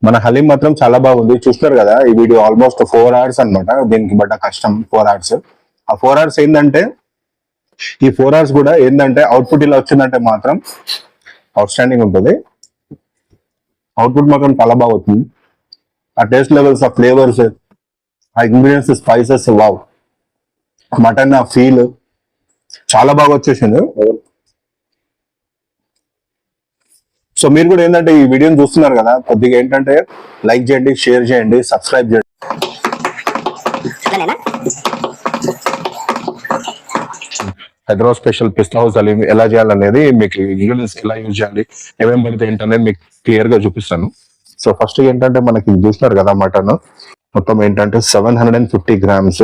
మన హలీం మాత్రం చాలా బాగుంది. చూస్తున్నారు కదా ఈ వీడియో ఆల్మోస్ట్ 4 hours అనమాట. దీనికి బట్ట కష్టం 4 hours. ఆ 4 hours ఏంటంటే ఈ 4 hours కూడా ఏంటంటే అవుట్పుట్ ఇలా వచ్చిందంటే మాత్రం అవుట్ స్టాండింగ్ ఉంటుంది. అవుట్పుట్ మాత్రం చాలా బాగా అవుతుంది. ఆ టేస్ట్ లెవెల్స్, ఆ ఫ్లేవర్స్, ఆ ఇంగ్రీడియంట్స్, స్పైసెస్, వావ్, మటన్ ఆ ఫీల్ చాలా బాగా వచ్చేసింది. సో మీరు కూడా ఏంటంటే ఈ వీడియోని చూస్తున్నారు కదా, కొద్దిగా ఏంటంటే లైక్ చేయండి, షేర్ చేయండి, సబ్స్క్రైబ్ చేయండి. హైదరాబాద్ స్పెషల్ పిస్తా హౌస్ హలీం ఎలా చేయాలనేది, మీకు ఇంగ్రీడియంట్స్ ఎలా యూజ్ చేయాలి, ఏమేమి పడితే ఏంటనేది మీకు క్లియర్ గా చూపిస్తాను. సో ఫస్ట్ ఏంటంటే మనకి చూస్తున్నారు కదా మటన్ మొత్తం ఏంటంటే 750 grams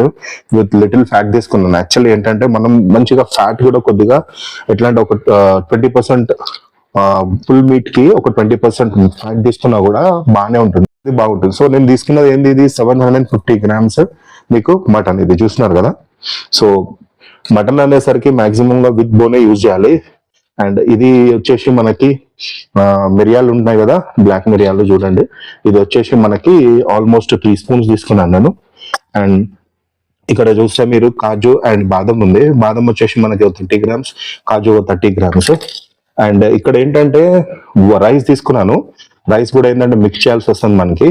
విత్ లిటిల్ ఫ్యాట్ తీసుకున్నాను. యాక్చువల్లీ ఏంటంటే మనం మంచిగా ఫ్యాట్ కూడా కొద్దిగా ఎట్లా అంటే ఒక 20% ఫుల్ మీట్ కి ఒక 20% ఫ్యాట్ తీసుకున్నా కూడా బాగానే ఉంటుంది, బాగుంటుంది. సో నేను తీసుకున్నది ఏంది, ఇది 750 grams మీకు మటన్. ఇది చూస్తున్నారు కదా. సో మటన్ అనేసరికి మాక్సిమం గా విత్ బోనే యూజ్ చేయాలి. అండ్ ఇది వచ్చేసి మనకి మిరియాలు ఉన్నాయి కదా, బ్లాక్ మిరియాలు చూడండి. ఇది వచ్చేసి మనకి ఆల్మోస్ట్ 3 spoons తీసుకున్నాను నేను. అండ్ ఇక్కడ చూస్తే మీరు కాజు అండ్ బాదం ఉంది. బాదం వచ్చేసి మనకి 30 grams, కాజు 30 grams. అండ్ ఇక్కడ ఏంటంటే రైస్ తీసుకున్నాను. రైస్ కూడా ఏంటంటే మిక్స్ చేయాల్సి వస్తుంది, మనకి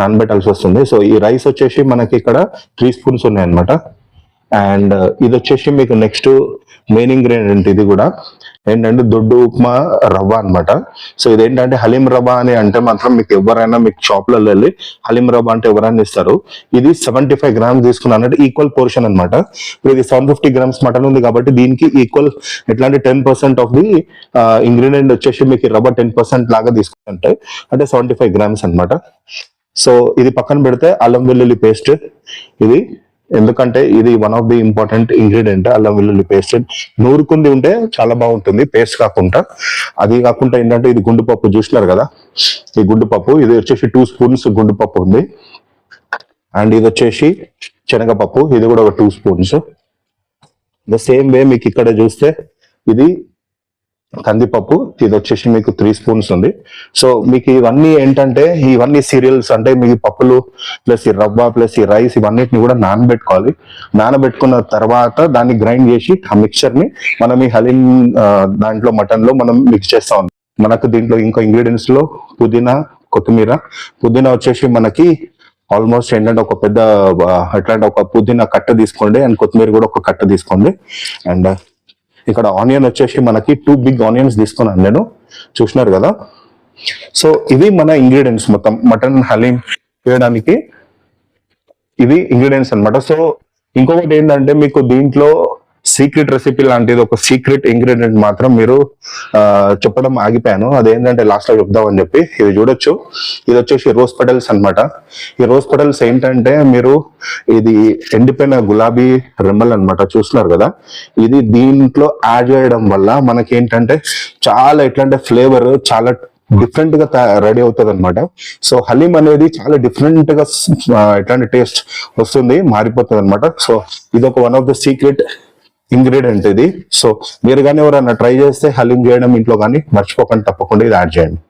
నానబెట్టాల్సి వస్తుంది. సో ఈ రైస్ వచ్చేసి మనకి ఇక్కడ 3 spoons ఉన్నాయి అనమాట. అండ్ ఇది వచ్చేసి మీకు నెక్స్ట్ మెయిన్ ఇంగ్రీడియంట్, ఇది కూడా ఏంటంటే దొడ్డు ఉప్మా రవ్వ అనమాట. సో ఇదేంటంటే హలీం రవ్వ అని అంటే మాత్రం మీకు ఎవరైనా మీకు షాప్లలో వెళ్ళి హలీం రవ్వ అంటే ఎవరైనా ఇస్తారు. ఇది 75 grams తీసుకున్నాను అంటే ఈక్వల్ పోర్షన్ అనమాట. ఇప్పుడు ఇది 750 grams మటన్ ఉంది కాబట్టి దీనికి ఈక్వల్ ఎట్లాంటి 10% ఆఫ్ ది ఇంగ్రీడియంట్ వచ్చేసి మీకు రవ్వ 10% లాగా తీసుకుంటే అంటే 75 grams అనమాట. సో ఇది పక్కన పెడితే అల్లం వెల్లుల్లి పేస్ట్, ఇది ఎందుకంటే ఇది one of the important ingredient. అల్లం వెల్లుల్లి పేస్ట్ నూరుకుంది ఉంటే చాలా బాగుంటుంది, పేస్ట్ కాకుండా. అది కాకుండా ఏంటంటే ఇది గుండు పప్పు చూసినారు కదా, ఈ గుండు పప్పు ఇది వచ్చేసి 2 spoons గుండు పప్పు ఉంది. అండ్ ఇది వచ్చేసి శనగపప్పు, ఇది కూడా ఒక 2 spoons. ద సేమ్ వే మీకు ఇక్కడ చూస్తే ఇది కందిపప్పు, ఇది వచ్చేసి మీకు 3 spoons ఉంది. సో మీకు ఇవన్నీ ఏంటంటే ఇవన్నీ సీరియల్స్ అంటే మీకు పప్పులు ప్లస్ ఈ రవ్వ ప్లస్ ఈ రైస్ ఇవన్నిటిని కూడా నానబెట్టుకోవాలి. నానబెట్టుకున్న తర్వాత దాన్ని గ్రైండ్ చేసి ఆ మిక్చర్ ని మనం ఈ హలీం దాంట్లో మటన్ లో మనం మిక్స్ చేస్తాం. మనకు దీంట్లో ఇంకో ఇంగ్రీడియంట్స్ లో పుదీనా, కొత్తిమీర. పుదీనా వచ్చేసి మనకి ఆల్మోస్ట్ ఏంటంటే ఒక పెద్ద ఎట్లాంటి ఒక పుదీనా కట్ట తీసుకోండి, అండ్ కొత్తిమీర కూడా ఒక కట్ట తీసుకోండి. అండ్ ఇక్కడ ఆనియన్ వచ్చేసి మనకి 2 big onions తీసుకున్నాను నేను, చూసినారు కదా. సో ఇవి మన ఇంగ్రీడియంట్స్ మొత్తం మటన్ హలీం చేయడానికి, ఇవి ఇంగ్రీడియంట్స్ అనమాట. సో ఇంకొకటి ఏంటంటే మీకు దీంట్లో సీక్రెట్ రెసిపీ లాంటిది ఒక సీక్రెట్ ఇంగ్రీడియంట్ మాత్రం మీరు చెప్పడం ఆగిపోయాను. అదేంటంటే లాస్ట్ లో చెప్దామని చెప్పి. ఇది చూడొచ్చు, ఇది వచ్చేసి రోజ్ పెటల్స్ అనమాట. ఈ రోజ్ పెటల్స్ ఏంటంటే మీరు ఇది ఎండిపోయిన గులాబీ రెమ్మలు అనమాట, చూస్తున్నారు కదా. ఇది దీంట్లో యాడ్ చేయడం వల్ల మనకి ఏంటంటే చాలా ఎట్లంటే ఫ్లేవర్ చాలా డిఫరెంట్ గా రెడీ అవుతుంది అనమాట. సో హలీం అనేది చాలా డిఫరెంట్ గా ఎట్లాంటి టేస్ట్ వస్తుంది, మారిపోతుంది అనమాట. సో ఇది ఒక one of the secret ingredient ఇది. సో మీరు కానీ ఎవరైనా ట్రై చేస్తే హలీం చేయడం ఇంట్లో కానీ మర్చిపోకండి, తప్పకుండా ఇది యాడ్ చేయండి.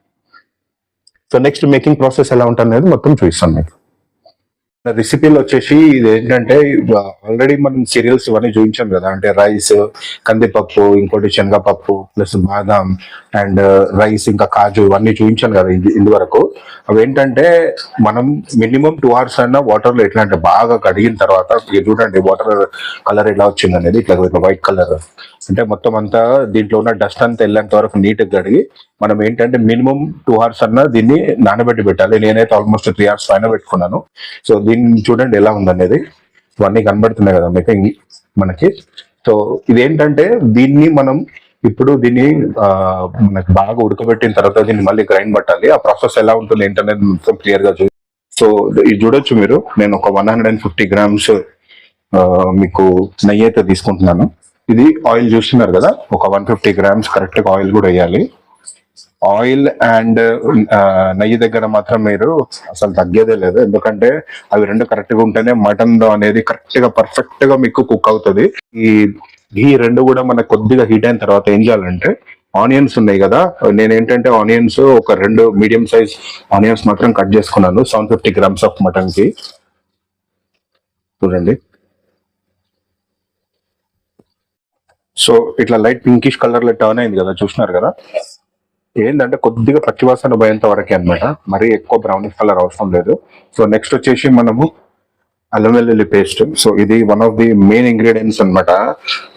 సో నెక్స్ట్ మేకింగ్ ప్రాసెస్ ఎలా ఉంటుంది అనేది మొత్తం చూపిస్తాను మీకు. రెసిపీలు వచ్చేసి ఇది ఏంటంటే ఆల్రెడీ మనం సీరియల్స్ ఇవన్నీ చూపించాం కదా, అంటే రైస్, కందిపప్పు, ఇంకోటి శనగపప్పు ప్లస్ బాదాం అండ్ రైస్ ఇంకా కాజు ఇవన్నీ చూపించాను కదా ఇది వరకు. అవి ఏంటంటే మనం మినిమం 2 hours అయినా వాటర్ లో ఎట్లా అంటే బాగా కడిగిన తర్వాత, చూడండి వాటర్ కలర్ ఎలా వచ్చింది అనేది, ఇట్లా వైట్ కలర్ అంటే మొత్తం అంతా దీంట్లో ఉన్న డస్ట్ అంతా వెళ్ళేంత వరకు నీట్ గా కడిగి మనం ఏంటంటే మినిమం 2 hours అన్నా దీన్ని నానబెట్టి పెట్టాలి. నేనైతే ఆల్మోస్ట్ 3 hours పైన పెట్టుకున్నాను. సో దీన్ని చూడండి ఎలా ఉందనేది, ఇవన్నీ కనబడుతున్నాయి కదా మీకు మనకి. సో ఇదేంటంటే దీన్ని మనం ఇప్పుడు దీన్ని మనకి బాగా ఉడకబెట్టిన తర్వాత దీన్ని మళ్ళీ గ్రైండ్ పట్టాలి. ఆ ప్రాసెస్ ఎలా ఉంటుంది ఏంటనేది మొత్తం క్లియర్ గా సో ఇది చూడొచ్చు మీరు. నేను ఒక 150 grams మీకు నెయ్యి అయితే తీసుకుంటున్నాను. ఇది ఆయిల్ చూస్తున్నారు కదా, ఒక 150 grams కరెక్ట్ గా ఆయిల్ కూడా వేయాలి. ఆయిల్ అండ్ నెయ్యి దగ్గర మాత్రం మీరు అసలు తగ్గేదే లేదు, ఎందుకంటే అవి రెండు కరెక్ట్ గా ఉంటేనే మటన్ అనేది కరెక్ట్ గా పర్ఫెక్ట్ గా మీకు కుక్ అవుతుంది. ఈ రెండు కూడా మనకు కొద్దిగా హీట్ అయిన తర్వాత ఏం చేయాలంటే ఆనియన్స్ ఉన్నాయి కదా, నేను ఏంటంటే ఆనియన్స్ ఒక 2 మీడియం సైజ్ ఆనియన్స్ మాత్రం కట్ చేసుకున్నాను 750 గ్రామ్స్ ఆఫ్ మటన్ కి. చూడండి. సో ఇట్లా లైట్ పింకిష్ కలర్ లో టర్న్ అయింది కదా, చూస్తున్నారు కదా. ఏంటంటే కొద్దిగా పచ్చివాసన పోయేంత వరకే అనమాట, మరీ ఎక్కువ బ్రౌనిష్ కలర్ అవసరం లేదు. సో నెక్స్ట్ వచ్చేసి మనము అల్లం వెల్లుల్లి పేస్ట్. సో ఇది one of the main ingredients అనమాట.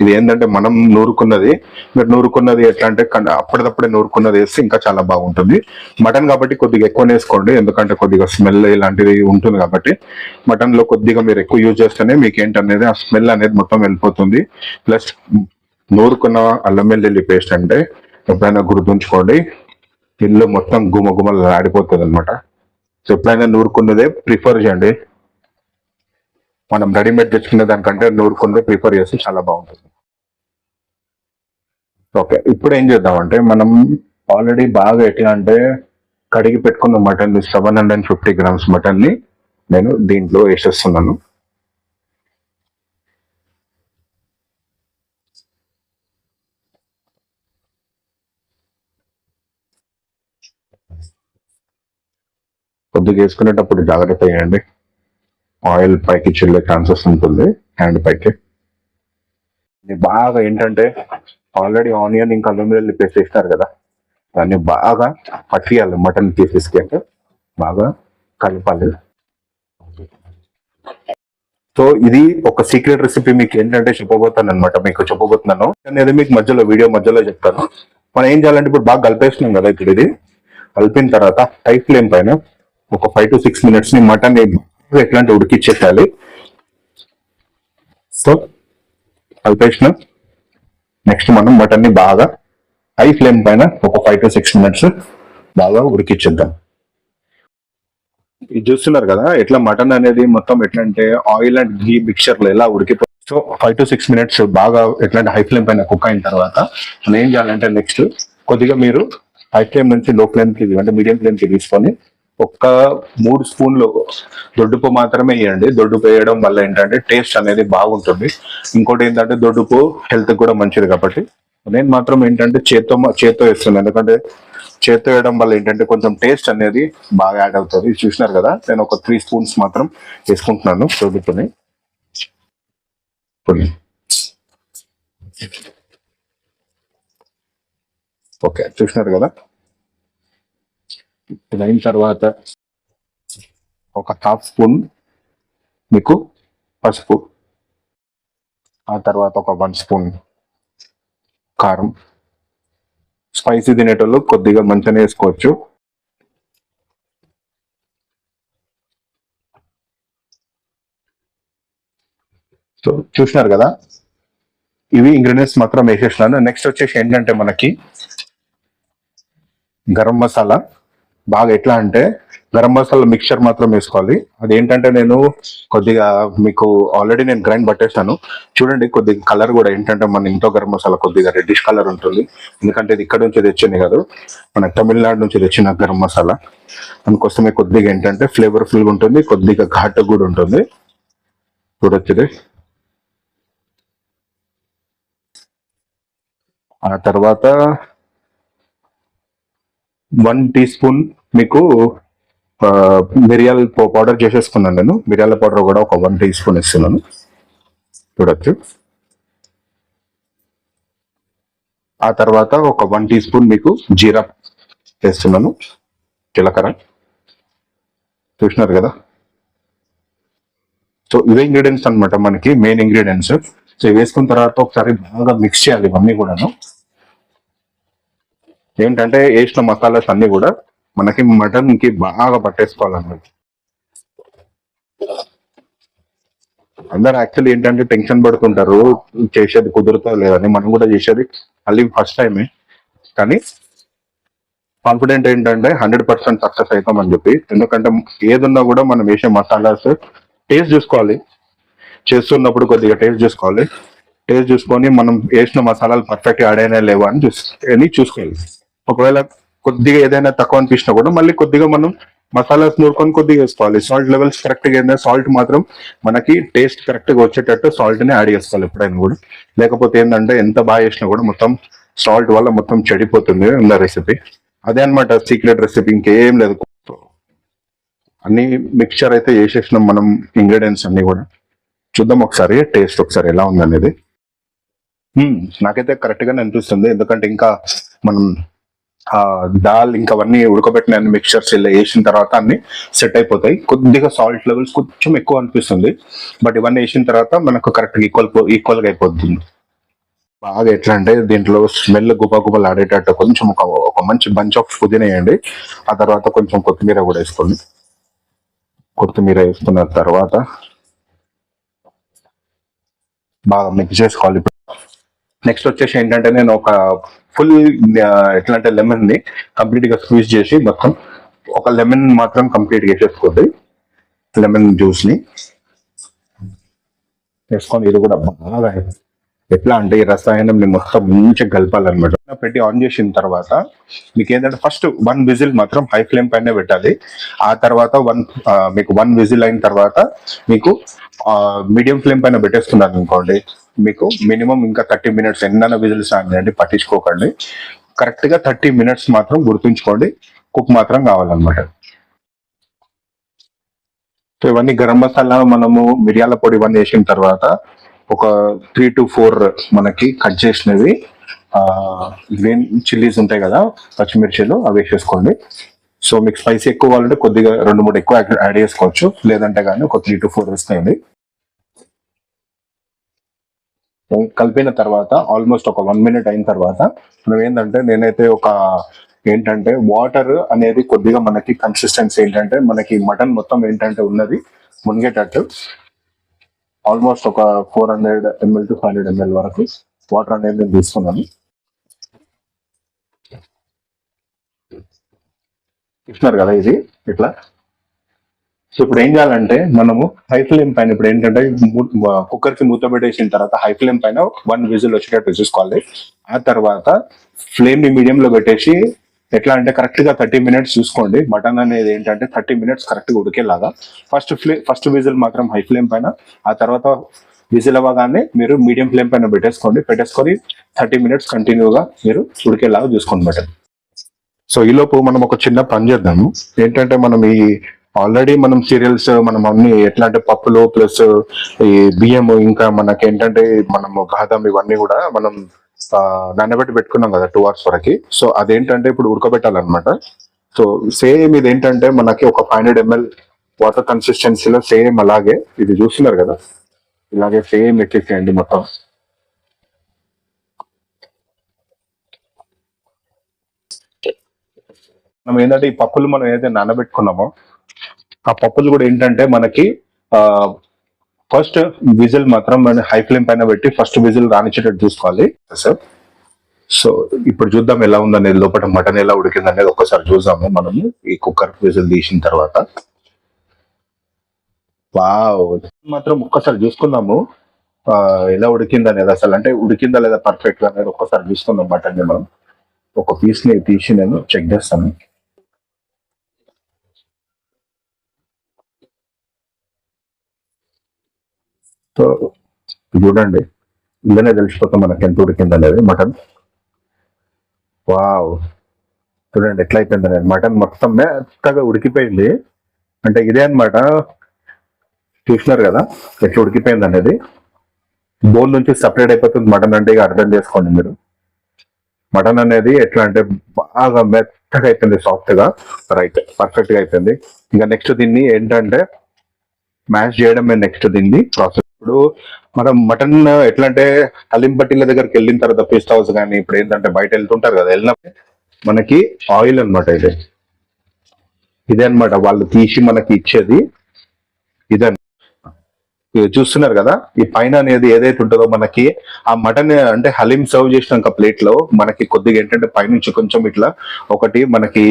ఇది ఏంటంటే మనం నూరుకున్నది, మీరు నూరుకున్నది ఎట్లా అంటే అప్పటిదప్పుడే నూరుకున్నది వేస్తే ఇంకా చాలా బాగుంటుంది. మటన్ కాబట్టి కొద్దిగా ఎక్కువ వేసుకోండి, ఎందుకంటే కొద్దిగా స్మెల్ ఇలాంటిది ఉంటుంది కాబట్టి. మటన్ లో కొద్దిగా మీరు ఎక్కువ యూజ్ చేస్తేనే మీకు ఏంటనేది ఆ స్మెల్ అనేది మొత్తం వెళ్ళిపోతుంది. ప్లస్ నూరుకున్న అల్లం వెల్లుల్లి పేస్ట్ అంటే ఎప్పుడైనా గుర్తుంచుకోండి, ఇల్లు మొత్తం గుమగుమలు ఆడిపోతుంది అనమాట. సో ఎప్పుడైనా నూరుకున్నదే ప్రిఫర్ చేయండి, మనం రెడీమేడ్ తెచ్చుకునే దానికంటే నూరుకున్నదే ప్రిఫర్ చేస్తే చాలా బాగుంటుంది. ఓకే, ఇప్పుడు ఏం చేద్దామంటే మనం ఆల్రెడీ బాగా ఎట్లా అంటే కడిగి పెట్టుకున్న మటన్ 750 గ్రామ్స్ మటన్ ని నేను దీంట్లో వేసేస్తున్నాను. కొద్దిగా వేసుకునేటప్పుడు జాగ్రత్త చేయండి, ఆయిల్ పైకి చిల్లే ఛాన్సెస్ ఉంటుంది హ్యాండ్ పైకి. ఇది బాగా ఏంటంటే ఆల్రెడీ ఆనియన్ ఇంకా అల్లం వెల్లుల్లి పేస్ట్ వేస్తారు కదా, దాన్ని బాగా పట్టియాలి మటన్ పీసెస్కి, అంటే బాగా కలపాలి. సో ఇది ఒక సీక్రెట్ రెసిపీ మీకు ఏంటంటే చెప్పబోతాను అనమాట, మీకు చెప్పబోతున్నాను అనేది మీకు మధ్యలో వీడియో మధ్యలో చెప్తాను. మనం ఏం చేయాలంటే ఇప్పుడు బాగా కలిపేస్తున్నాం కదా, ఇప్పుడు ఇది కలిపిన తర్వాత హై ఫ్లేమ్ పైన ఒక 5 to 6 minutes ని మటన్ ఎట్లాంటి ఉడికిచ్చేయాలి. సో కలిపేసిన నెక్స్ట్ మనం మటన్ ని బాగా హై ఫ్లేమ్ పైన ఒక 5 to 6 minutes బాగా ఉడికిచ్చేద్దాం. ఇది చూస్తున్నారు కదా ఎట్లా మటన్ అనేది మొత్తం ఎట్లా అంటే ఆయిల్ అండ్ ఘీ మిక్చర్ లో ఎలా ఉడికిపో. సో 5 to 6 minutes బాగా ఎట్లా హై ఫ్లేమ్ పైన కుక్ అయిన తర్వాత మనం ఏం చేయాలంటే నెక్స్ట్ కొద్దిగా మీరు హై ఫ్లేమ్ నుంచి లో ఫ్లేమ్ కి అంటే మీడియం ఫ్లేమ్ కి తీసుకొని ఒక్క 3 స్పూన్లు దొడ్డుపు మాత్రమే వేయండి. దొడ్డుపు వేయడం వల్ల ఏంటంటే టేస్ట్ అనేది బాగుంటుంది. ఇంకోటి ఏంటంటే దొడ్డుపు హెల్త్ కూడా మంచిది కాబట్టి నేను మాత్రం ఏంటంటే చేత్తో వేస్తున్నాను, ఎందుకంటే చేత్తో వేయడం వల్ల ఏంటంటే కొంచెం టేస్ట్ అనేది బాగా యాడ్ అవుతుంది. చూసినారు కదా, నేను ఒక 3 స్పూన్స్ మాత్రం వేసుకుంటున్నాను దొడ్డుపుని. ఓకే, చూసినారు కదా. ఇది అయిన తర్వాత ఒక 1/2 స్పూన్ మీకు పసుపు, ఆ తర్వాత ఒక 1 స్పూన్ కారం. స్పైసీ తినేటోళ్ళు కొద్దిగా మంచిగానే వేసుకోవచ్చు. సో చూసినారు కదా, ఇవి ఇంగ్రీడియంట్స్ మాత్రం వేసేసినాను. నెక్స్ట్ వచ్చేసి ఏంటంటే మనకి గరం మసాలా. బాగా ఎట్లా అంటే గరం మసాలా మిక్చర్ మాత్రం వేసుకోవాలి. అదేంటంటే నేను కొద్దిగా మీకు ఆల్రెడీ నేను గ్రైండ్ పట్టేస్తాను. చూడండి కొద్దిగా కలర్ కూడా ఏంటంటే మన ఇంట్లో గరం మసాలా కొద్దిగా రెడ్డిష్ కలర్ ఉంటుంది, ఎందుకంటే ఇది ఇక్కడ నుంచి తెచ్చింది కాదు, మన తమిళనాడు నుంచి తెచ్చిన గరం మసాలా. అందుకోసమే కొద్దిగా ఏంటంటే ఫ్లేవర్ఫుల్గా ఉంటుంది, కొద్దిగా ఘాటు కూడా ఉంటుంది. చూడొచ్చు. ఆ తర్వాత 1 టీ స్పూన్ మీకు మిరియాల పౌడర్ చేసేసుకున్నాను నేను. మిరియాల పౌడర్ కూడా ఒక 1 టీ స్పూన్ ఇస్తున్నాను. చూడొచ్చు. ఆ తర్వాత ఒక 1 టీ స్పూన్ మీకు జీరా వేస్తున్నాను, జీలకర్ర. చూసినారు కదా. సో ఇవే ఇంగ్రీడియంట్స్ అనమాట మనకి మెయిన్ ఇంగ్రీడియంట్స్. సో వేసుకున్న తర్వాత ఒకసారి బాగా మిక్స్ చేయాలి ఇవన్నీ కూడాను. ఏంటంటే వేసిన మసాలాస్ అన్ని కూడా మనకి మటన్ కి బాగా పట్టేసుకోవాలన్నమాట. అందరు యాక్చువల్లీ ఏంటంటే టెన్షన్ పడుతుంటారు చేసేది కుదురుతా లేదని. మనం కూడా చేసేది మళ్ళీ ఫస్ట్ టైమే, కానీ కాన్ఫిడెంట్ ఏంటంటే 100% సక్సెస్ అవుతామని చెప్పి. ఎందుకంటే ఏదున్నా కూడా మనం వేసే మసాలాస్ టేస్ట్ చూసుకోవాలి, చేస్తున్నప్పుడు కొద్దిగా టేస్ట్ చూసుకోవాలి. టేస్ట్ చూసుకొని మనం వేసిన మసాలాలు పర్ఫెక్ట్ యాడ్ అయినా లేవా అని చూసుకోవాలి. ఒకవేళ కొద్దిగా ఏదైనా తక్కువ అనిపించినా కూడా మళ్ళీ కొద్దిగా మనం మసాలాస్ నూరుకొని కొద్దిగా వేసుకోవాలి. సాల్ట్ లెవెల్స్ కరెక్ట్ గా ఏంటంటే సాల్ట్ మాత్రం మనకి టేస్ట్ కరెక్ట్ గా వచ్చేటట్టు సాల్ట్ ని యాడ్ చేసుకోవాలి ఎప్పుడైనా కూడా. లేకపోతే ఏంటంటే ఎంత బాగా చేసినా కూడా మొత్తం సాల్ట్ వల్ల మొత్తం చెడిపోతుంది ఉన్న రెసిపీ. అదే అన్నమాట సీక్రెట్ రెసిపీ, ఇంకేం లేదు. అన్ని మిక్చర్ అయితే చేసేసినాం మనం, ఇంగ్రీడియంట్స్ అన్ని కూడా. చూద్దాం ఒకసారి టేస్ట్ ఒకసారి ఎలా ఉంది అనేది. నాకైతే కరెక్ట్ గానే అనిపిస్తుంది, ఎందుకంటే ఇంకా మనం దాల్ ఇంకా అవన్నీ ఉడకబెట్టిన మిక్చర్స్ ఇలా వేసిన తర్వాత అన్ని సెట్ అయిపోతాయి. కొద్దిగా సాల్ట్ లెవెల్స్ కొంచెం ఎక్కువ అనిపిస్తుంది, బట్ ఇవన్నీ వేసిన తర్వాత మనకు కరెక్ట్ ఈక్వల్ గా అయిపోతుంది. బాగా ఎట్లా అంటే దీంట్లో స్మెల్ గుబగుబలు ఆడేటట్టు కొంచెం ఒక మంచి బంచ్ ఆఫ్ పుదీనా వేయండి. ఆ తర్వాత కొంచెం కొత్తిమీర కూడా వేసుకోండి. కొత్తిమీర వేసుకున్న తర్వాత బాగా మిక్స్ చేసుకోవాలి. నెక్స్ట్ వచ్చేసి ఏంటంటే నేను ఒక ఫుల్ ఎట్లా అంటే లెమన్ ని కంప్లీట్ గా స్క్వీజ్ చేసి మొత్తం ఒక లెమన్ మాత్రం కంప్లీట్ వేసేసుకోండి. లెమన్ జ్యూస్ ని వేసుకొని ఇది కూడా బాగా ఎట్లా అంటే ఈ రసాయనం మొత్తం మంచిగా కలపాలన్నమాట. పెట్టి ఆన్ చేసిన తర్వాత మీకు ఏంటంటే ఫస్ట్ 1 విజిల్ మాత్రం హై ఫ్లేమ్ పైన పెట్టాలి. ఆ తర్వాత మీకు 1 విజిల్ అయిన తర్వాత మీకు మీడియం ఫ్లేమ్ పైన పెట్టేస్తున్నారు అనుకోండి, మీకు మినిమం ఇంకా 30 మినిట్స్ ఎన్నైనా విజిల్స్ రానియండి, పట్టించుకోకండి. కరెక్ట్ గా 30 మినిట్స్ మాత్రం గుర్తుంచుకోండి, కుక్ మాత్రం కావాలన్నమాట. సో ఇవన్నీ గరం మసాలా, మనము మిరియాల పొడి ఇవన్నీ వేసిన తర్వాత ఒక 3 to 4 మనకి కట్ చేసినవి గ్రీన్ చిల్లీస్ ఉంటాయి కదా, పచ్చిమిర్చిలు, అవి వేసేసుకోండి. సో మీకు స్పైసీ ఎక్కువ కావాలంటే కొద్దిగా 2-3 ఎక్కువ యాడ్ చేసుకోవచ్చు, లేదంటే కానీ ఒక 3 to 4 వేసుకోండి. కలిపిన తర్వాత ఆల్మోస్ట్ ఒక 1 మినిట్ అయిన తర్వాత మనం ఏంటంటే నేనైతే ఏంటంటే వాటర్ అనేది కొద్దిగా మనకి కన్సిస్టెన్సీ ఏంటంటే మనకి మటన్ మొత్తం ఏంటంటే ఉన్నది మునిగేటట్టు ఆల్మోస్ట్ ఒక 400 ml to 500 ml వరకు వాటర్ అనేది నేను తీసుకున్నాను. చూస్తున్నారు కదా ఇది ఇట్లా. సో ఇప్పుడు ఏం చేయాలంటే మనము హై ఫ్లేమ్ పైన ఇప్పుడు ఏంటంటే కుక్కర్ కి మూత పెట్టేసిన తర్వాత హై ఫ్లేమ్ పైన 1 విజిల్ వచ్చేటట్టు చూసుకోవాలి. ఆ తర్వాత ఫ్లేమ్ ని మీడియం లో పెట్టేసి ఎట్లా అంటే కరెక్ట్ గా 30 మినిట్స్ చూసుకోండి. మటన్ అనేది ఏంటంటే 30 మినిట్స్ కరెక్ట్ గా ఉడికేలాగా ఫస్ట్ విజిల్ మాత్రం హై ఫ్లేమ్ పైన, ఆ తర్వాత విజిల్ అవ్వగానే మీరు మీడియం ఫ్లేమ్ పైన పెట్టేసుకొని 30 మినిట్స్ కంటిన్యూగా మీరు ఉడికేలాగా చూసుకోండి మటన్. సో ఈ లోపు మనం ఒక చిన్న పని చేద్దాము. ఏంటంటే మనం ఆల్రెడీ మనం సీరియల్స్ మనం అన్ని ఎట్లా అంటే పప్పులు ప్లస్ ఈ బియ్యం ఇంకా మనకేంటంటే మనము బాదం ఇవన్నీ కూడా మనం నానబెట్టి పెట్టుకున్నాం కదా 2 hours వరకు. సో అదేంటంటే ఇప్పుడు ఉడకబెట్టాలన్నమాట. సో సేమ్ ఇది ఏంటంటే మనకి ఒక 500 ml వాటర్ కన్సిస్టెన్సీలో సేమ్ అలాగే ఇది చూస్తున్నారు కదా, ఇలాగే సేమ్ ఎక్కేసేయండి మొత్తం. మనం ఏంటంటే ఈ పప్పులు మనం ఏదైతే నానబెట్టుకున్నామో ఆ పప్పులు కూడా ఏంటంటే మనకి ఫస్ట్ విజిల్ మాత్రం మనం హై ఫ్లేమ్ పైన పెట్టి ఫస్ట్ విజిల్ రానిచ్చేటట్టు చూసుకోవాలి సార్. సో ఇప్పుడు చూద్దాం ఎలా ఉందనేది, లోపల మటన్ ఎలా ఉడికింది అనేది ఒక్కసారి చూద్దాము మనము ఈ కుక్కర్ విజిల్ తీసిన తర్వాత. వావ్, మాత్రం ఒక్కసారి చూసుకుందాము ఎలా ఉడికింది అనేది, అసలు అంటే ఉడికిందా లేదా పర్ఫెక్ట్ గా అనేది ఒక్కసారి చూసుకుందాం. మటన్ ని మనం ఒక పీస్ ని తీసి నేను చెక్ చేస్తాను. సో చూడండి, ఇలానే తెలిసిపోతాం మనకి ఎంత ఉడికింది అనేది మటన్. వావ్, చూడండి ఎట్లా అయిపోయింది అనేది. మటన్ మొత్తం మెత్తగా ఉడికిపోయింది. అంటే ఇదే అనమాట, చూసినారు కదా ఎట్లా ఉడికిపోయింది అనేది. బోన్ నుంచి సపరేట్ అయిపోతుంది మటన్ అంటే, ఇక అర్థం చేసుకోండి మీరు. మటన్ అనేది ఎట్లా అంటే బాగా మెత్తగా అయిపోయింది, సాఫ్ట్ గా. రైట్, పర్ఫెక్ట్ గా అయిపోయింది. ఇంకా నెక్స్ట్ దీన్ని ఏంటంటే మ్యాష్ చేయడమే నెక్స్ట్ దీన్ని ప్రాసెస్. ఇప్పుడు మనం మటన్ ఎట్లా అంటే హలీం పట్టీల దగ్గరికి వెళ్ళిన తర్వాత ఫిష్ హౌస్ కానీ ఇప్పుడు ఏంటంటే బయట వెళ్తుంటారు కదా, వెళ్ళినప్పుడు మనకి ఆయిల్ అనమాట ఇదే అనమాట వాళ్ళు తీసి మనకి ఇచ్చేది ఇదే. చూస్తున్నారు కదా, ఈ పైన అనేది ఏదైతే ఉంటుందో మనకి ఆ మటన్ అంటే హలీం సర్వ్ చేసినాక ప్లేట్ లో మనకి కొద్దిగా ఏంటంటే పైనుంచి కొంచెం ఇట్లా ఒకటి మనకి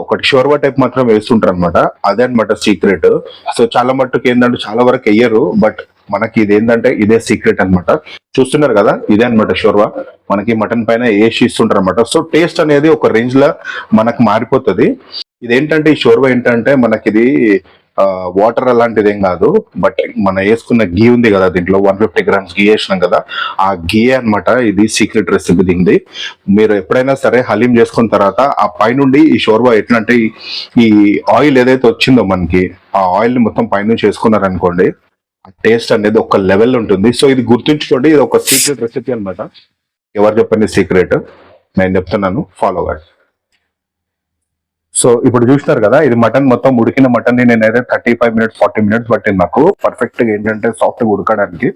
ఒకటి షోర్వా టైప్ మాత్రం వేస్తుంటారు అనమాట. అదే అనమాట సీక్రెట్. సో చాలా మట్టుకు ఏంటంటే చాలా వరకు వేయరు, బట్ మనకి ఇది ఏంటంటే ఇదే సీక్రెట్ అనమాట. చూస్తున్నారు కదా, ఇదే అనమాట షోర్వా. మనకి మటన్ పైన వేసి ఇస్తుంటారు అనమాట. సో టేస్ట్ అనేది ఒక రేంజ్ లో మనకు మారిపోతుంది. ఇదేంటంటే ఈ షోర్వా ఏంటంటే మనకి ఇది వాటర్ అలాంటిది ఏం కాదు. బట్ మన వేసుకున్న గీ ఉంది కదా దీంట్లో 150 grams గీ వేసినాం కదా, ఆ గీ అన్నమాట ఇది సీక్రెట్ రెసిపీ దీనిది. మీరు ఎప్పుడైనా సరే హలీం చేసుకున్న తర్వాత ఆ పైనుండి ఈ షోర్బా ఎట్లా అంటే ఈ ఆయిల్ ఏదైతే వచ్చిందో మనకి, ఆ ఆయిల్ ని మొత్తం పైనుంచి వేసుకున్నారనుకోండి, ఆ టేస్ట్ అనేది ఒక లెవెల్ ఉంటుంది. సో ఇది గుర్తుంచుకోండి, ఇది ఒక సీక్రెట్ రెసిపీ అన్నమాట. ఎవరు చెప్పండి సీక్రెట్? నేను చెప్తున్నాను, ఫాలో అవ్వండి. సో ఇప్పుడు చూసినారు కదా, ఇది మటన్ మొత్తం ఉడికిన మటన్ ని నేనైతే 35 minutes 40 minutes పట్టింది నాకు పర్ఫెక్ట్ గా ఏంటంటే సాఫ్ట్ గా ఉడకడానికి.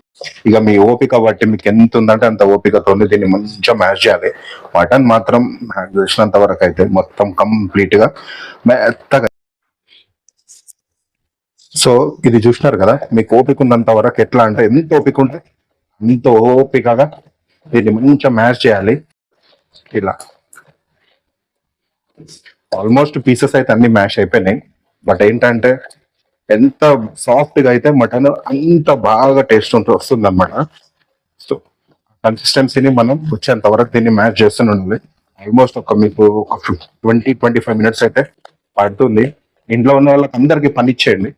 ఇక మీ ఓపిక బట్టి మీకు ఎంత ఉందంటే అంత ఓపికతో దీన్ని మంచిగా మ్యాష్ చేయాలి. మటన్ మాత్రం నాకు తెలిసినంత వరకు అయితే మొత్తం కంప్లీట్ గా మెత్తగా. సో ఇది చూసినారు కదా, మీకు ఓపిక ఉన్నంత వరకు ఎట్లా అంటే ఎంత ఓపిక ఉంటే అంత ఓపికగా దీన్ని మంచిగా మ్యాష్ చేయాలి. ఇలా ఆల్మోస్ట్ పీసెస్ అయితే అన్ని మ్యాష్ అయిపోయినాయి. బట్ ఏంటంటే ఎంత సాఫ్ట్ గా అయితే మటన్ అంత బాగా టేస్ట్ వస్తుంది అనమాట. సో కన్సిస్టెన్సీని మనం వచ్చేంత వరకు దీన్ని మ్యాచ్ చేస్తూనే ఉండాలి. ఆల్మోస్ట్ మీకు ఒక 20-25 minutes అయితే పడుతుంది. ఇంట్లో ఉన్న వాళ్ళకి అందరికి పని ఇచ్చేయండి.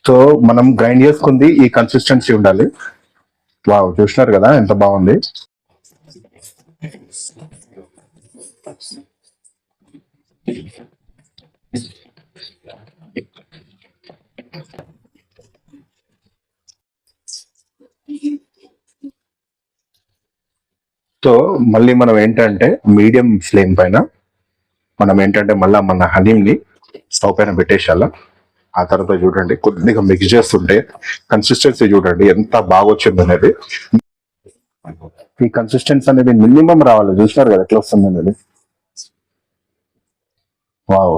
సో మనం గ్రైండ్ చేసుకుంది ఈ కన్సిస్టెన్సీ ఉండాలి. వావ్, చూసినారు కదా ఎంత బాగుంది. సో మళ్ళీ మనం ఏంటంటే మీడియం ఫ్లేమ్ పైన మనం ఏంటంటే మళ్ళీ మన హలీంని స్టవ్ పైన పెట్టేసాల. ఆ తర్వాత చూడండి కొద్దిగా మిక్స్ చేస్తుంటే కన్సిస్టెన్సీ చూడండి ఎంత బాగా వచ్చింది అనేది. ఈ కన్సిస్టెన్సీ అనేది మినిమం రావాలి. చూసినారు కదా ఎట్లా వస్తుంది అనేది. వావ్,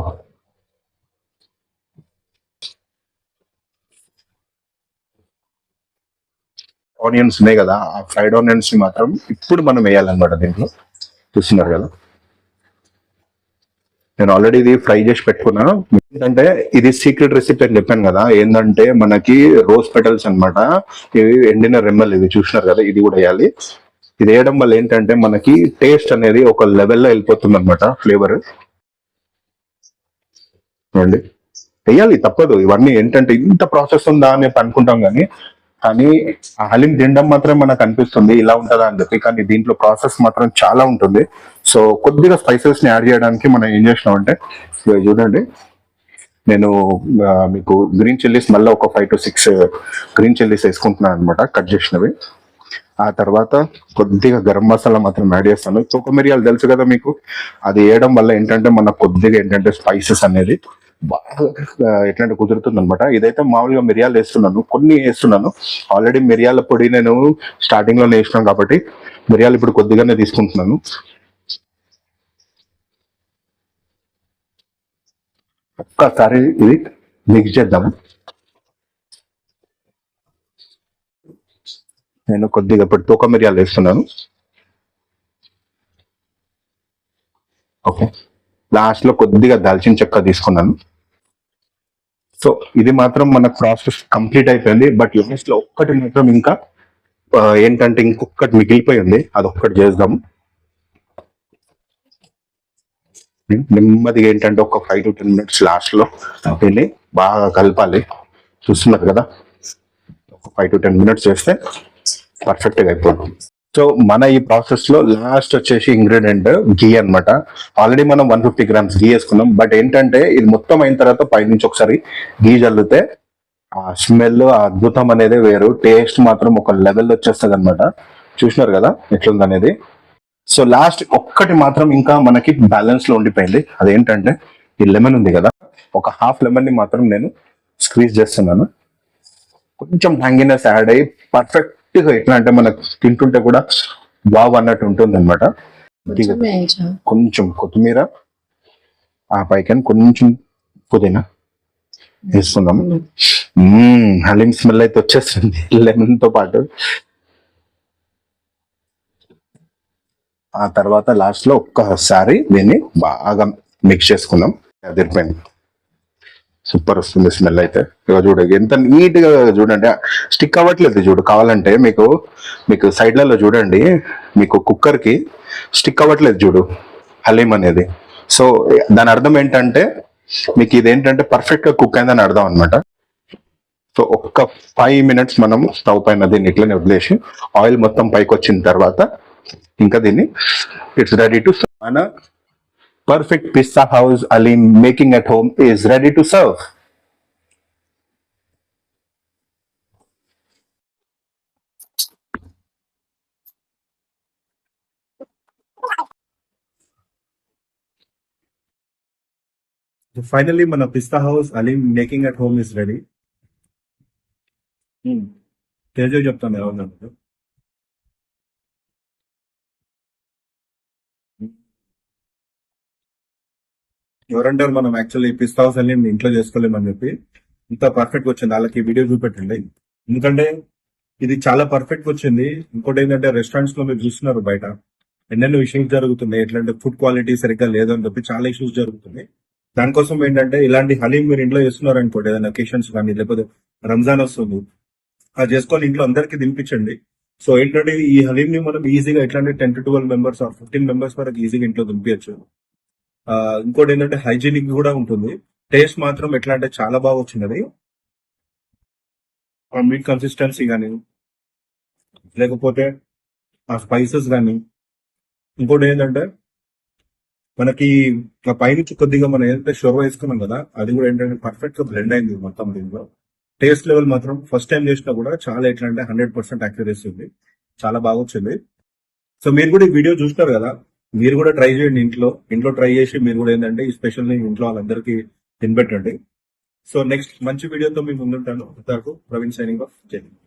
ఆనియన్స్ ఉన్నాయి కదా, ఆ ఫ్రైడ్ ఆనియన్స్ ని మాత్రం ఇప్పుడు మనం వేయాలన్నమాట దీంట్లో. చూస్తున్నారు కదా, నేను ఆల్రెడీ ఇది ఫ్రై చేసి పెట్టుకున్నాను. ఏంటంటే ఇది సీక్రెట్ రెసిపీ అని చెప్పాను కదా, ఏంటంటే మనకి రోజ్ పెటల్స్ అన్నమాట, ఇవి ఎండిన రెమ్మలు ఇవి చూసినారు కదా, ఇది కూడా వేయాలి. ఇది వేయడం వల్ల ఏంటంటే మనకి టేస్ట్ అనేది ఒక లెవెల్లో వెళ్ళిపోతుంది అనమాట, ఫ్లేవర్. చూడండి, వేయాలి తప్పదు. ఇవన్నీ ఏంటంటే ఇంత ప్రాసెస్ ఉందా అని అనుకుంటాం కానీ కానీ ఆ హలీం తినడం మాత్రం మనకు అనిపిస్తుంది ఇలా ఉంటుందా అని చెప్పి, కానీ దీంట్లో ప్రాసెస్ మాత్రం చాలా ఉంటుంది. సో కొద్దిగా స్పైసెస్ ని యాడ్ చేయడానికి మనం ఏం చేసినాం అంటే, ఇదిగో చూడండి, నేను మీకు గ్రీన్ చిల్లీస్ మళ్ళీ ఒక 5 to 6 గ్రీన్ చిల్లీస్ వేసుకుంటున్నాను అనమాట, కట్ చేసినవి. ఆ తర్వాత కొద్దిగా గరం మసాలా మాత్రం యాడ్ చేస్తాను. తోక మిరియాలు తెలుసు కదా మీకు, అది వేయడం వల్ల ఏంటంటే మనకు కొద్దిగా ఏంటంటే స్పైసెస్ అనేది బాగా ఎట్లాంటి కుదురుతుంది అనమాట. ఇదైతే మామూలుగా మిరియాలు వేస్తున్నాను, కొన్ని వేస్తున్నాను. ఆల్రెడీ మిరియాల పొడి నేను స్టార్టింగ్ లోనే వేసినాను కాబట్టి మిరియాలు ఇప్పుడు కొద్దిగానే తీసుకుంటున్నాను. ఒక్కసారి ఇది మిక్స్ చేద్దాము. నేను కొద్దిగా ఇప్పుడు తోక మిరియాలు వేస్తున్నాను. ఓకే, లాస్ట్ లో కొద్దిగా దాల్చిన చెక్క తీసుకున్నాను. సో ఇది మాత్రం మన ప్రాసెస్ కంప్లీట్ అయిపోయింది. బట్ లాస్ట్ లో ఒక్కటి మాత్రం ఇంకా ఏంటంటే ఇంకొకటి మిగిలిపోయి ఉంది, అది ఒక్కటి చేద్దాము. నెమ్మదిగా ఏంటంటే ఒక 5 to 10 minutes లాస్ట్ లో దీన్ని బాగా కలపాలి. చూస్తున్నారు కదా, ఒక 5 to 10 minutes చేస్తే పర్ఫెక్ట్ గా అయిపోతుంది. సో మన ఈ ప్రాసెస్ లో లాస్ట్ వచ్చేసి ఇంగ్రీడియంట్ గీ అన్నమాట. ఆల్రెడీ మనం 150 grams గీ వేసుకున్నాం. బట్ ఏంటంటే ఇది మొత్తం అయిన తర్వాత పైనుంచి ఒకసారి గీ చల్లితే ఆ స్మెల్, ఆ అద్భుతం అనేది వేరు. టేస్ట్ మాత్రం ఒక లెవెల్ వచ్చేస్తుంది అనమాట. చూసినారు కదా ఎట్లుంది అనేది. సో లాస్ట్ ఒక్కటి మాత్రం ఇంకా మనకి బ్యాలెన్స్ లో ఉండిపోయింది, అదేంటంటే ఈ లెమన్ ఉంది కదా, ఒక హాఫ్ లెమన్ ని మాత్రం నేను స్క్వీజ్ చేస్తున్నాను. కొంచెం హ్యాంగినెస్ యాడ్ అయ్యి పర్ఫెక్ట్ గా ఎట్లా అంటే మనకు తింటుంటే కూడా వావ్ అన్నట్టు ఉంటుంది అనమాట. కొంచెం కొత్తిమీర, ఆ పైకని కొంచెం పుదీనా వేస్తున్నాము. హలీం స్మెల్ అయితే వచ్చేస్తుంది లెమన్ తో పాటు. ఆ తర్వాత లాస్ట్ లో ఒక్కసారి దీన్ని బాగా మిక్స్ చేసుకున్నాం. అదిరిపోయింది. సూపర్ వస్తుంది స్మెల్ అయితే. ఇక చూడు ఎంత నీట్ గా చూడండి, స్టిక్ అవ్వట్లేదు చూడు. కావాలంటే మీకు మీకు సైడ్లలో చూడండి, మీకు కుక్కర్ కి స్టిక్ అవ్వట్లేదు చూడు హలీం అనేది. సో దాని అర్థం ఏంటంటే మీకు ఇదేంటంటే పర్ఫెక్ట్ గా కుక్ అయిందని అర్థం అనమాట. సో ఒక్క 5 minutes మనం స్టవ్ పైన దీన్ని ఇట్లనే వదిలేసి ఆయిల్ మొత్తం పైకి వచ్చిన తర్వాత ఇంకా దీన్ని ఇట్స్ రెడీ టు మన perfect Pista House haleem making at home is ready to serve. Finally మన Pista House haleem making at home is ready. Teja చెప్తాను ఎలా ఉందంటే, ఎవరంటారు మనం యాక్చువల్లీ పిస్తా హౌస్ అలీం ఇంట్లో చేసుకోలేమని చెప్పి, ఇంత పర్ఫెక్ట్ వచ్చింది. వాళ్ళకి వీడియో చూపెట్టండి, ఎందుకంటే ఇది చాలా పర్ఫెక్ట్ వచ్చింది. ఇంకోటి ఏంటంటే రెస్టారెంట్స్ లో మీరు చూస్తున్నారు బయట ఎన్నెన్నో ఇష్యూస్ జరుగుతున్నాయి, ఎట్లంటే ఫుడ్ క్వాలిటీ సరిగ్గా లేదని చెప్పి చాలా ఇష్యూస్ జరుగుతున్నాయి. దానికోసం ఏంటంటే ఇలాంటి హలీం మీరు ఇంట్లో చేస్తున్నారు అనుకోండి, ఏదైనా అకేషన్స్ కానీ లేకపోతే రంజాన్ వస్తుంది, అది చేసుకొని ఇంట్లో అందరికి తినిపించండి. సో ఏంటంటే ఈ హలీం ని మనం ఈజీగా ఎట్లా అంటే 10 to 12 members ఆర్ 15 members వరకు ఈజీగా ఇంట్లో తినిపించచ్చు. ఇంకోటి ఏంటంటే హైజీనిక్ కూడా ఉంటుంది. టేస్ట్ మాత్రం ఎట్లా అంటే చాలా బాగా వచ్చినది. ఆ మీట్ కన్సిస్టెన్సీ కానీ లేకపోతే ఆ స్పైసెస్ కానీ, ఇంకోటి ఏంటంటే మనకి ఆ పైనుంచి కొద్దిగా మనం ఏదైతే షోర్ వేసుకున్నాం కదా, అది కూడా ఏంటంటే పర్ఫెక్ట్ గా బ్లెండ్ అయింది మొత్తం. దీంట్లో టేస్ట్ లెవెల్ మాత్రం ఫస్ట్ టైం చేసినా కూడా చాలా ఎట్లా అంటే 100% యాక్యురసీ ఉంది, చాలా బాగా వచ్చింది. సో మీరు కూడా ఈ వీడియో చూస్తారు కదా, మీరు కూడా ట్రై చేయండి ఇంట్లో ట్రై చేసి మీరు కూడా ఏంటంటే ఈ స్పెషల్ ని ఇంట్లో వాళ్ళందరికీ తినిపెట్టండి. సో నెక్స్ట్ మంచి వీడియోతో మీ ముందుంటాను. Praveen signing off. జై హింద్.